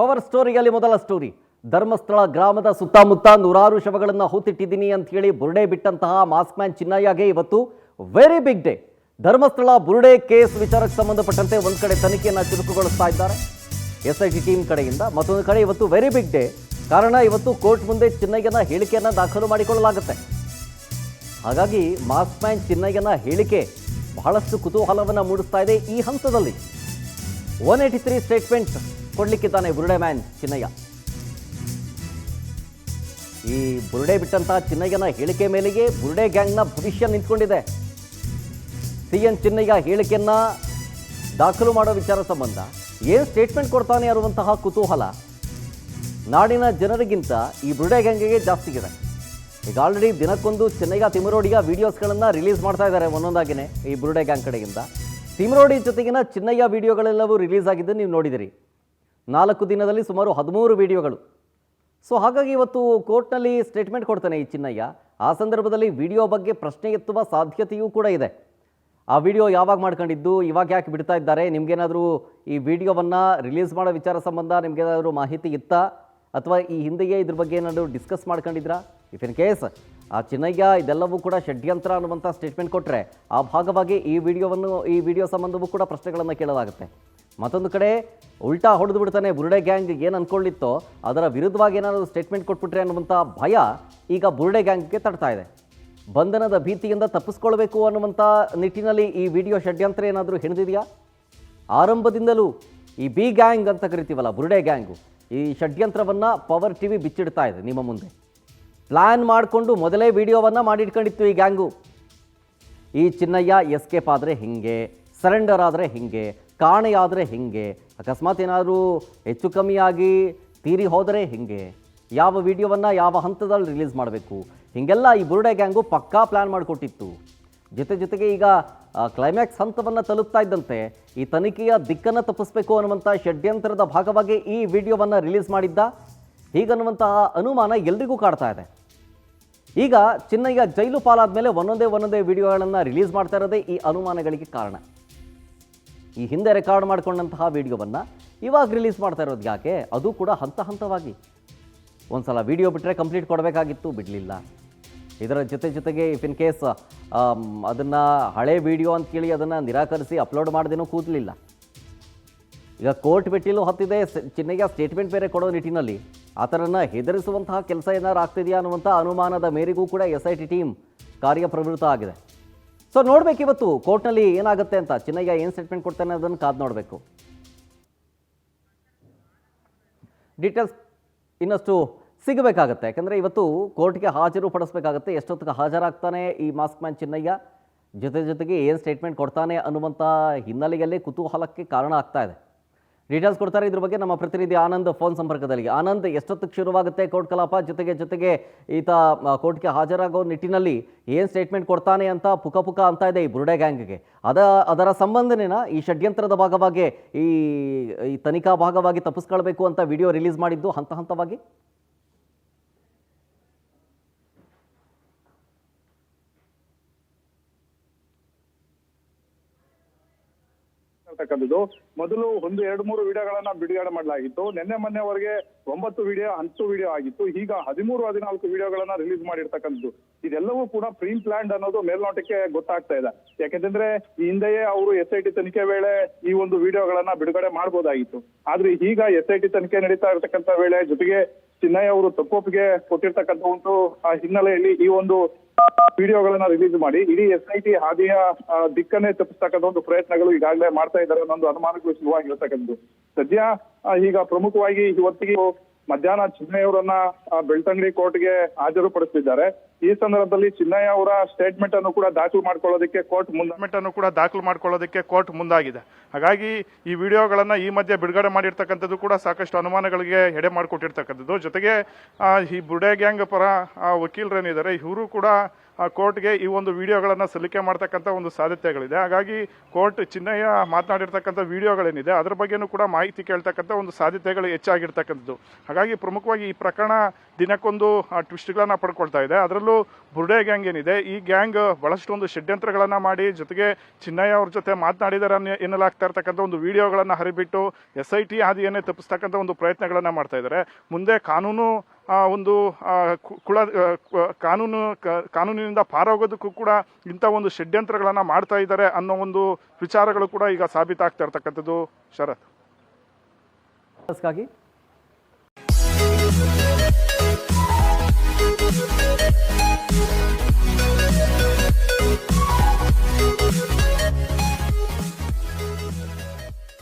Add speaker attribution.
Speaker 1: Power ಸ್ಟೋರಿಯಲ್ಲಿ ಮೊದಲ story. Dharmasthala ಗ್ರಾಮದ ಸುತ್ತಮುತ್ತ ನೂರಾರು ಶವಗಳನ್ನು ಹೂತಿಟ್ಟಿದ್ದೀನಿ ಅಂತ ಹೇಳಿ ಬುರುಡೆ ಬಿಟ್ಟಂತಹ ಮಾಸ್ಕ್ ಮ್ಯಾನ್ ಚಿನ್ನಯ್ಯಗೆ ಇವತ್ತು ವೆರಿ ಬಿಗ್ ಡೇ. ಧರ್ಮಸ್ಥಳ ಬುರುಡೆ ಕೇಸ್ ವಿಚಾರಕ್ಕೆ ಸಂಬಂಧಪಟ್ಟಂತೆ ಒಂದು ಕಡೆ ತನಿಖೆಯನ್ನು ಚುರುಕುಗೊಳಿಸ್ತಾ ಇದ್ದಾರೆ SIT ಟೀಮ್ ಕಡೆಯಿಂದ, ಮತ್ತೊಂದು ಕಡೆ ಇವತ್ತು ವೆರಿ ಬಿಗ್ ಡೇ. ಕಾರಣ ಇವತ್ತು ಕೋರ್ಟ್ ಮುಂದೆ ಚಿನ್ನಯ್ಯನ ಹೇಳಿಕೆಯನ್ನು ದಾಖಲು ಮಾಡಿಕೊಳ್ಳಲಾಗುತ್ತೆ. ಹಾಗಾಗಿ ಮಾಸ್ಕ್ ಮ್ಯಾನ್ ಚಿನ್ನಯ್ಯನ ಹೇಳಿಕೆ ಬಹಳಷ್ಟು ಕುತೂಹಲವನ್ನು ಮೂಡಿಸ್ತಾ ಇದೆ. ಈ ಹಂತದಲ್ಲಿ 183 ಸ್ಟೇಟ್ಮೆಂಟ್ ಕೊಡ್ಲಿಕ್ಕಿದ್ದಾನೆ ಬುರುಡೆ ಮ್ಯಾನ್ ಚಿನ್ನಯ್ಯ. ಈ ಬುರುಡೆ ಬಿಟ್ಟಂತಹ ಚಿನ್ನಯ್ಯನ ಹೇಳಿಕೆ ಮೇಲೆಗೆ ಬುರುಡೆ ಗ್ಯಾಂಗ್ನ ಭವಿಷ್ಯ ನಿಂತ್ಕೊಂಡಿದೆ. CN ಚಿನ್ನಯ್ಯ ಹೇಳಿಕೆಯನ್ನ ದಾಖಲು ಮಾಡೋ ವಿಚಾರ ಸಂಬಂಧ ಏನು ಸ್ಟೇಟ್ಮೆಂಟ್ ಕೊಡ್ತಾನೆ ಅನ್ನುವಂತಹ ಕುತೂಹಲ ನಾಡಿನ ಜನರಿಗಿಂತ ಈ ಬುರುಡೆ ಗ್ಯಾಂಗಿಗೆ ಜಾಸ್ತಿ ಇದೆ. ಈಗ ಆಲ್ರೆಡಿ ದಿನಕ್ಕೊಂದು ಚಿನ್ನಯ್ಯ ತಿಮರೋಡಿಯ ವಿಡಿಯೋಸ್ಗಳನ್ನು ರಿಲೀಸ್ ಮಾಡ್ತಾ ಇದ್ದಾರೆ ಒಂದೊಂದಾಗಿನೇ ಈ ಬುರುಡೆ ಗ್ಯಾಂಗ್ ಕಡೆಯಿಂದ. ತಿಮರೋಡಿ ಜೊತೆಗಿನ ಚಿನ್ನಯ್ಯ ವಿಡಿಯೋಗಳೆಲ್ಲವೂ ರಿಲೀಸ್ ಆಗಿದ್ದು ನೀವು ನೋಡಿದಿರಿ. 4 ದಿನದಲ್ಲಿ ಸುಮಾರು 13 ವಿಡಿಯೋಗಳು. ಸೊ ಹಾಗಾಗಿ ಇವತ್ತು ಕೋರ್ಟ್ನಲ್ಲಿ ಸ್ಟೇಟ್ಮೆಂಟ್ ಕೊಡ್ತಾನೆ ಈ ಚಿನ್ನಯ್ಯ. ಆ ಸಂದರ್ಭದಲ್ಲಿ ವಿಡಿಯೋ ಬಗ್ಗೆ ಪ್ರಶ್ನೆ ಎತ್ತುವ ಸಾಧ್ಯತೆಯೂ ಕೂಡ ಇದೆ. ಆ ವಿಡಿಯೋ ಯಾವಾಗ ಮಾಡ್ಕೊಂಡಿದ್ದು, ಇವಾಗ ಯಾಕೆ ಬಿಡ್ತಾ ಇದ್ದಾರೆ, ನಿಮಗೇನಾದರೂ ಈ ವಿಡಿಯೋವನ್ನು ರಿಲೀಸ್ ಮಾಡೋ ವಿಚಾರ ಸಂಬಂಧ ನಿಮಗೇನಾದರೂ ಮಾಹಿತಿ ಇತ್ತಾ, ಅಥವಾ ಈ ಹಿಂದೆಯೇ ಇದ್ರ ಬಗ್ಗೆ ಏನಾದರೂ ಡಿಸ್ಕಸ್ ಮಾಡ್ಕೊಂಡಿದ್ರಾ? ಇಫ್ ಇನ್ ಕೇಸ್ ಆ ಚಿನ್ನಯ್ಯ ಇದೆಲ್ಲವೂ ಕೂಡ ಷಡ್ಯಂತ್ರ ಅನ್ನುವಂಥ ಸ್ಟೇಟ್ಮೆಂಟ್ ಕೊಟ್ಟರೆ ಆ ಭಾಗವಾಗಿ ಈ ವಿಡಿಯೋ ಸಂಬಂಧವೂ ಕೂಡ ಪ್ರಶ್ನೆಗಳನ್ನು ಕೇಳಲಾಗುತ್ತೆ. ಮತ್ತೊಂದು ಕಡೆ ಉಲ್ಟಾ ಹೊಡೆದು ಬಿಡ್ತಾನೆ ಬುರುಡೆ ಗ್ಯಾಂಗ್ ಏನು ಅಂದ್ಕೊಳ್ಳಿತ್ತೋ ಅದರ ವಿರುದ್ಧವಾಗಿ ಏನಾದರೂ ಸ್ಟೇಟ್ಮೆಂಟ್ ಕೊಟ್ಬಿಟ್ರೆ ಅನ್ನುವಂಥ ಭಯ ಈಗ ಬುರುಡೆ ಗ್ಯಾಂಗ್ಗೆ ತಡ್ತಾ ಇದೆ. ಬಂಧನದ ಭೀತಿಯಿಂದ ತಪ್ಪಿಸ್ಕೊಳ್ಬೇಕು ಅನ್ನುವಂಥ ನಿಟ್ಟಿನಲ್ಲಿ ಈ ವಿಡಿಯೋ ಷಡ್ಯಂತ್ರ ಏನಾದರೂ ಹಿಡಿದಿದೆಯಾ? ಆರಂಭದಿಂದಲೂ ಈ ಬಿ ಗ್ಯಾಂಗ್ ಅಂತ ಕರಿತೀವಲ್ಲ ಬುರುಡೆ ಗ್ಯಾಂಗು, ಈ ಷಡ್ಯಂತ್ರವನ್ನು ಪವರ್ TV ಬಿಚ್ಚಿಡ್ತಾ ಇದೆ ನಿಮ್ಮ ಮುಂದೆ. ಪ್ಲ್ಯಾನ್ ಮಾಡಿಕೊಂಡು ಮೊದಲೇ ವಿಡಿಯೋವನ್ನು ಮಾಡಿಟ್ಕೊಂಡಿತ್ತು ಈ ಗ್ಯಾಂಗು. ಈ ಚಿನ್ನಯ್ಯ ಎಸ್ಕೇಪ್ ಆದರೆ ಹಿಂಗೆ, ಸರೆಂಡರ್ ಆದರೆ ಹಿಂಗೆ, ಕಾಣೆಯಾದರೆ ಹಿಂಗೆ, ಅಕಸ್ಮಾತ್ ಏನಾದರೂ ಹೆಚ್ಚು ಕಮ್ಮಿಯಾಗಿ ತೀರಿ ಹೋದರೆ ಹಿಂಗೆ, ಯಾವ ವಿಡಿಯೋವನ್ನು ಯಾವ ಹಂತದಲ್ಲಿ ರಿಲೀಸ್ ಮಾಡಬೇಕು, ಹೀಗೆಲ್ಲ ಈ ಬುರುಡೆ ಗ್ಯಾಂಗು ಪಕ್ಕಾ ಪ್ಲ್ಯಾನ್ ಮಾಡಿಕೊಟ್ಟಿತ್ತು. ಜೊತೆಗೆ ಈಗ ಕ್ಲೈಮ್ಯಾಕ್ಸ್ ಹಂತವನ್ನು ತಲುಪ್ತಾ ಇದ್ದಂತೆ ಈ ತನಿಖೆಯ ದಿಕ್ಕನ್ನು ತಪ್ಪಿಸಬೇಕು ಅನ್ನುವಂಥ ಷಡ್ಯಂತ್ರದ ಭಾಗವಾಗಿ ಈ ವಿಡಿಯೋವನ್ನು ರಿಲೀಸ್ ಮಾಡಿದ್ದ ಹೀಗನ್ನುವಂತಹ ಅನುಮಾನ ಎಲ್ರಿಗೂ ಕಾಡ್ತಾ ಇದೆ. ಈಗ ಚಿನ್ನಯ್ಯ ಜೈಲು ಪಾಲಾದ ಮೇಲೆ ಒಂದೊಂದೇ ವಿಡಿಯೋಗಳನ್ನು ರಿಲೀಸ್ ಮಾಡ್ತಾ ಇರೋದೇ ಈ ಅನುಮಾನಗಳಿಗೆ ಕಾರಣ. ಈ ಹಿಂದೆ ರೆಕಾರ್ಡ್ ಮಾಡಿಕೊಂಡಂತಹ ವಿಡಿಯೋವನ್ನು ಇವಾಗ ರಿಲೀಸ್ ಮಾಡ್ತಾ ಇರೋದು ಯಾಕೆ? ಅದು ಕೂಡ ಹಂತವಾಗಿ. ಒಂದು ಸಲ ವಿಡಿಯೋ ಬಿಟ್ಟರೆ ಕಂಪ್ಲೀಟ್ ಕೊಡಬೇಕಾಗಿತ್ತು, ಬಿಡಲಿಲ್ಲ. ಇದರ ಜೊತೆಗೆ ಇಫ್ ಇನ್ ಕೇಸ್ ಅದನ್ನು ಹಳೆ ವಿಡಿಯೋ ಅಂತ ಕೇಳಿ ಅದನ್ನು ನಿರಾಕರಿಸಿ ಅಪ್ಲೋಡ್ ಮಾಡ್ದೇನೂ ಕೂದಲಿಲ್ಲ. ಈಗ ಕೋರ್ಟ್ ಮೆಟ್ಟಿಲು ಹತ್ತಿದೆ. ಚಿನ್ನಯ್ಯ ಸ್ಟೇಟ್ಮೆಂಟ್ ಬೇರೆ ಕೊಡೋ ನಿಟ್ಟಿನಲ್ಲಿ ಆತನನ್ನು ಹೆದರಿಸುವಂತಹ ಕೆಲಸ ಏನಾದ್ರು ಆಗ್ತಿದೆಯಾ ಅನ್ನುವಂಥ ಅನುಮಾನದ ಮೇರೆಗೂ ಕೂಡ SIT ಟೀಮ್ ಕಾರ್ಯಪ್ರವೃತ್ತ ಆಗಿದೆ. ಸೊ ನೋಡಬೇಕು ಇವತ್ತು ಕೋರ್ಟ್ನಲ್ಲಿ ಏನಾಗುತ್ತೆ ಅಂತ, ಚಿನ್ನಯ್ಯ ಏನು ಸ್ಟೇಟ್ಮೆಂಟ್ ಕೊಡ್ತಾನೆ ಅದನ್ನು ಕಾದು ನೋಡಬೇಕು. ಡೀಟೇಲ್ಸ್ ಇನ್ನಷ್ಟು ಸಿಗಬೇಕಾಗತ್ತೆ, ಯಾಕಂದರೆ ಇವತ್ತು ಕೋರ್ಟ್ಗೆ ಹಾಜರು ಪಡಿಸ್ಬೇಕಾಗತ್ತೆ. ಎಷ್ಟೊತ್ತಿಗೆ ಹಾಜರಾಗ್ತಾನೆ ಈ ಮಾಸ್ಕ್ ಮ್ಯಾನ್ ಚಿನ್ನಯ್ಯ, ಜೊತೆಗೆ ಏನು ಸ್ಟೇಟ್ಮೆಂಟ್ ಕೊಡ್ತಾನೆ ಅನ್ನುವಂಥ ಹಿನ್ನೆಲೆಯಲ್ಲಿ ಕುತೂಹಲಕ್ಕೆ ಕಾರಣ ಆಗ್ತಾ ಇದೆ. ಡೀಟೇಲ್ಸ್ ಕೊಡ್ತಾರೆ ಇದ್ರ ಬಗ್ಗೆ ನಮ್ಮ ಪ್ರತಿನಿಧಿ ಆನಂದ್ ಫೋನ್ ಸಂಪರ್ಕದಲ್ಲಿ. ಆನಂದ್, ಎಷ್ಟೊತ್ತಿಗೆ ಶುರುವಾಗುತ್ತೆ ಕೋರ್ಟ್ ಕಲಾಪ? ಜೊತೆಗೆ ಈತ ಕೋರ್ಟ್ಗೆ ಹಾಜರಾಗೋ ನಿಟ್ಟಿನಲ್ಲಿ ಏನು ಸ್ಟೇಟ್ಮೆಂಟ್ ಕೊಡ್ತಾನೆ ಅಂತ ಪುಕ ಅಂತ ಇದೆ ಈ ಬುರುಡೆ ಗ್ಯಾಂಗ್ಗೆ. ಅದರ ಸಂಬಂಧನೇನ ಈ ಷಡ್ಯಂತ್ರದ ಭಾಗವಾಗಿ ಈ ತನಿಖಾ ಭಾಗವಾಗಿ ತಪ್ಪಿಸ್ಕೊಳ್ಬೇಕು ಅಂತ ವಿಡಿಯೋ ರಿಲೀಸ್ ಮಾಡಿದ್ದು ಹಂತವಾಗಿ?
Speaker 2: ಮೊದಲು 1-2-3 ವಿಡಿಯೋಗಳನ್ನ ಬಿಡುಗಡೆ ಮಾಡಲಾಗಿತ್ತು. ನಿನ್ನೆ ಮೊನ್ನೆವರೆಗೆ 9 ವಿಡಿಯೋ 10 ವಿಡಿಯೋ ಆಗಿತ್ತು. ಈಗ 13-14 ವಿಡಿಯೋಗಳನ್ನ ರಿಲೀಸ್ ಮಾಡಿರ್ತಕ್ಕಂಥದ್ದು. ಇದೆಲ್ಲವೂ ಕೂಡ ಪ್ರೀ ಪ್ಲಾನ್ಡ್ ಅನ್ನೋದು ಮೇಲ್ನೋಟಕ್ಕೆ ಗೊತ್ತಾಗ್ತಾ ಇದೆ. ಯಾಕೆಂದ್ರೆ ಈ ಹಿಂದೆಯೇ ಅವರು SIT ತನಿಖೆ ವೇಳೆ ಈ ಒಂದು ವಿಡಿಯೋಗಳನ್ನ ಬಿಡುಗಡೆ ಮಾಡಬಹುದಾಗಿತ್ತು. ಆದ್ರೆ ಈಗ SIT ತನಿಖೆ ನಡೀತಾ ಇರತಕ್ಕಂತ ವೇಳೆ ಜೊತೆಗೆ ಚಿನ್ನಯ್ಯ ಅವರು ತಪ್ಪೊಪ್ಪಿಗೆ ಕೊಟ್ಟಿರ್ತಕ್ಕಂಥ ಒಂದು ಹಿನ್ನೆಲೆಯಲ್ಲಿ ಈ ಒಂದು ವಿಡಿಯೋಗಳನ್ನ ರಿಲೀಸ್ ಮಾಡಿ ಇಡೀ SIT ಹಾದಿಯ ದಿಕ್ಕನ್ನೇ ತಪ್ಪಿಸ್ತಕ್ಕಂಥ ಒಂದು ಪ್ರಯತ್ನಗಳು ಈಗಾಗಲೇ ಮಾಡ್ತಾ ಇದ್ದಾರೆ ಅನ್ನೋ ಒಂದು ಅನುಮಾನಗಳು ಶುರುವಾಗಿರ್ತಕ್ಕಂಥದ್ದು. ಸದ್ಯ ಈಗ ಪ್ರಮುಖವಾಗಿ ಇವತ್ತಿಗೆ ಮಧ್ಯಾಹ್ನ ಚಿನ್ನಯ್ಯ ಅವರನ್ನ ಬೆಳ್ತಂಗಡಿ ಕೋರ್ಟ್ಗೆ ಹಾಜರುಪಡಿಸಿದ್ದಾರೆ. ಈ ಸಂದರ್ಭದಲ್ಲಿ ಚಿನ್ನಯ್ಯ ಅವರ ಸ್ಟೇಟ್ಮೆಂಟ್ ಅನ್ನು ಕೂಡ ದಾಖಲು ಮಾಡ್ಕೊಳ್ಳೋದಕ್ಕೆ ಕೋರ್ಟ್ ಮುಂದಾಗಿದೆ. ಹಾಗಾಗಿ ಈ ವಿಡಿಯೋಗಳನ್ನ ಈ ಮಧ್ಯೆ ಬಿಡುಗಡೆ ಮಾಡಿರ್ತಕ್ಕಂಥದ್ದು ಕೂಡ ಸಾಕಷ್ಟು ಅನುಮಾನಗಳಿಗೆ ಎಡೆ ಮಾಡಿಕೊಟ್ಟಿರ್ತಕ್ಕಂಥದ್ದು. ಜೊತೆಗೆ ಈ ಬುರುಡೆ ಗ್ಯಾಂಗ್ ಪರ ವಕೀಲರೇನಿದ್ದಾರೆ ಇವರು ಕೂಡ
Speaker 3: ಕೋರ್ಟ್ಗೆ ಈ ಒಂದು ವಿಡಿಯೋಗಳನ್ನು ಸಲ್ಲಿಕೆ ಮಾಡ್ತಕ್ಕಂಥ ಒಂದು ಸಾಧ್ಯತೆಗಳಿದೆ. ಹಾಗಾಗಿ ಕೋರ್ಟ್ ಚಿನ್ನಯ್ಯ ಮಾತನಾಡಿರ್ತಕ್ಕಂಥ ವಿಡಿಯೋಗಳೇನಿದೆ ಅದರ ಬಗ್ಗೆನೂ ಕೂಡ ಮಾಹಿತಿ ಕೇಳ್ತಕ್ಕಂಥ ಒಂದು ಸಾಧ್ಯತೆಗಳು ಹೆಚ್ಚಾಗಿರ್ತಕ್ಕಂಥದ್ದು. ಹಾಗಾಗಿ ಪ್ರಮುಖವಾಗಿ ಈ ಪ್ರಕರಣ ದಿನಕ್ಕೊಂದು ಟ್ವಿಸ್ಟ್ಗಳನ್ನು ಪಡ್ಕೊಳ್ತಾ ಇದೆ. ಅದರಲ್ಲೂ ಬುರ್ಡೆ ಗ್ಯಾಂಗ್ ಏನಿದೆ, ಈ ಗ್ಯಾಂಗ್ ಬಹಳಷ್ಟು ಒಂದು ಷಡ್ಯಂತ್ರಗಳನ್ನು ಮಾಡಿ ಜೊತೆಗೆ ಚಿನ್ನಯ್ಯ ಅವ್ರ ಜೊತೆ ಮಾತನಾಡಿದಾರೆ ಎನ್ನಲಾಗ್ತಾ ಇರ್ತಕ್ಕಂಥ ಒಂದು ವಿಡಿಯೋಗಳನ್ನು ಹರಿಬಿಟ್ಟು SIT ಹಾದಿಯನ್ನೇ ತಪ್ಪಿಸ್ತಕ್ಕಂಥ ಒಂದು ಪ್ರಯತ್ನಗಳನ್ನು ಮಾಡ್ತಾ ಇದ್ದಾರೆ. ಮುಂದೆ ಕಾನೂನಿನಿಂದ ಪಾರೋಗೋದಕ್ಕೂ ಕೂಡ ಇಂಥ ಒಂದು ಷಡ್ಯಂತ್ರಗಳನ್ನು ಮಾಡ್ತಾ ಇದ್ದಾರೆ ಅನ್ನೋ ಒಂದು ವಿಚಾರಗಳು ಕೂಡ ಈಗ ಸಾಬೀತಾಗ್ತಾ ಇರ್ತಕ್ಕಂಥದ್ದು. ಶರತ್.
Speaker 1: ಗಾಗಿ